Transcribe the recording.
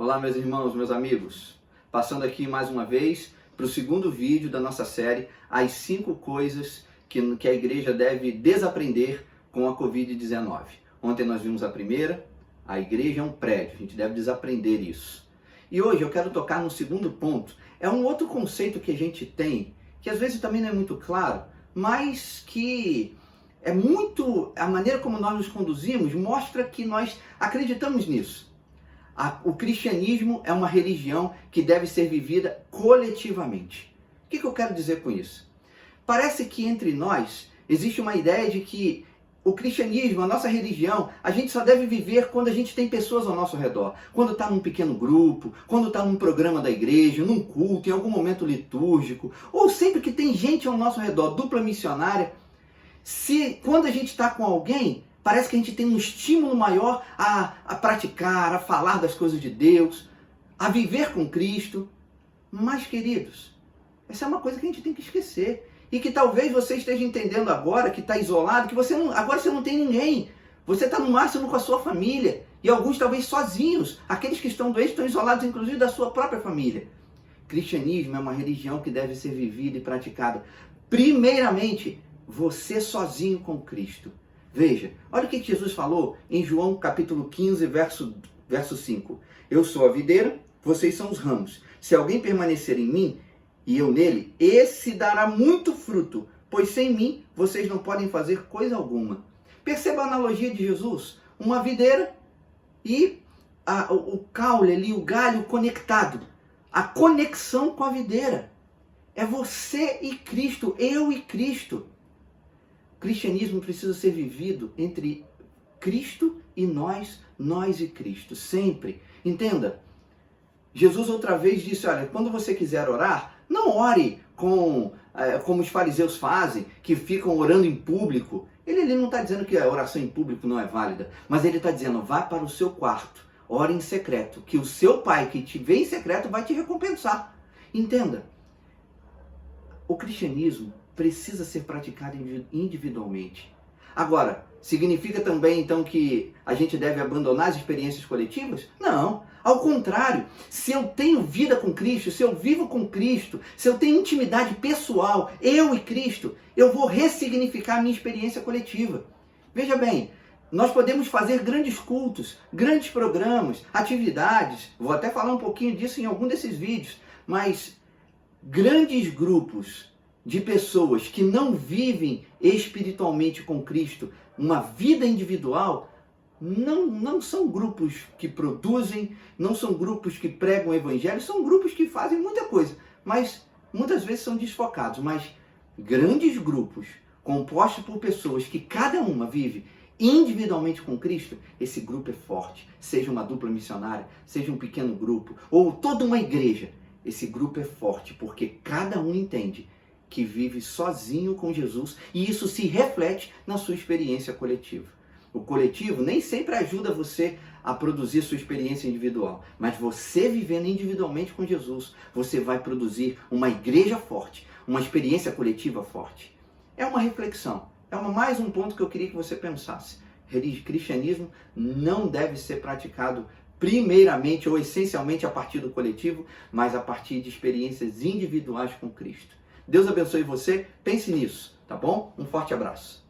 Olá, meus irmãos, meus amigos. Passando aqui mais uma vez para o segundo vídeo da nossa série, as 5 coisas que a igreja deve desaprender com a Covid-19. Ontem nós vimos a primeira, a igreja é um prédio, a gente deve desaprender isso. E hoje eu quero tocar no segundo ponto, é um outro conceito que a gente tem, que às vezes também não é muito claro, mas que é muito, a maneira como nós nos conduzimos mostra que nós acreditamos nisso. O cristianismo é uma religião que deve ser vivida coletivamente. O que eu quero dizer com isso? Parece que entre nós existe uma ideia de que o cristianismo, a nossa religião, a gente só deve viver quando a gente tem pessoas ao nosso redor. Quando está num pequeno grupo, quando está num programa da igreja, num culto, em algum momento litúrgico, ou sempre que tem gente ao nosso redor, dupla missionária. Quando a gente está com alguém, parece que a gente tem um estímulo maior a praticar, a falar das coisas de Deus, a viver com Cristo. Mas, queridos, essa é uma coisa que a gente tem que esquecer. E que talvez você esteja entendendo agora, que está isolado, que agora você não tem ninguém. Você está no máximo com a sua família. E alguns talvez sozinhos. Aqueles que estão doentes estão isolados, inclusive, da sua própria família. Cristianismo é uma religião que deve ser vivida e praticada. Primeiramente, você sozinho com Cristo. Veja, olha o que Jesus falou em João capítulo 15, verso 5. Eu sou a videira, vocês são os ramos. Se alguém permanecer em mim e eu nele, esse dará muito fruto, pois sem mim vocês não podem fazer coisa alguma. Perceba a analogia de Jesus. Uma videira e o caule ali, o galho conectado. A conexão com a videira. É você e Cristo, eu e Cristo. O cristianismo precisa ser vivido entre Cristo e nós e Cristo, sempre. Entenda, Jesus outra vez disse, olha, quando você quiser orar, não ore como os fariseus fazem, que ficam orando em público. Ele não está dizendo que a oração em público não é válida, mas ele está dizendo, vá para o seu quarto, ore em secreto, que o seu pai que te vê em secreto vai te recompensar. Entenda, o cristianismo precisa ser praticado individualmente. Agora, significa também então que a gente deve abandonar as experiências coletivas? Não, ao contrário. Se eu tenho vida com Cristo, se eu vivo com Cristo, se eu tenho intimidade pessoal, eu e Cristo, eu vou ressignificar a minha experiência coletiva. Veja bem, nós podemos fazer grandes cultos, grandes programas, atividades, vou até falar um pouquinho disso em algum desses vídeos, mas grandes grupos de pessoas que não vivem espiritualmente com Cristo, uma vida individual, não são grupos que produzem, não são grupos que pregam o evangelho, são grupos que fazem muita coisa, mas muitas vezes são desfocados. Mas grandes grupos, compostos por pessoas que cada uma vive individualmente com Cristo, esse grupo é forte. Seja uma dupla missionária, seja um pequeno grupo, ou toda uma igreja, esse grupo é forte, porque cada um entende que vive sozinho com Jesus, e isso se reflete na sua experiência coletiva. O coletivo nem sempre ajuda você a produzir sua experiência individual, mas você vivendo individualmente com Jesus, você vai produzir uma igreja forte, uma experiência coletiva forte. É uma reflexão, mais um ponto que eu queria que você pensasse. Cristianismo não deve ser praticado primeiramente ou essencialmente a partir do coletivo, mas a partir de experiências individuais com Cristo. Deus abençoe você, pense nisso, tá bom? Um forte abraço.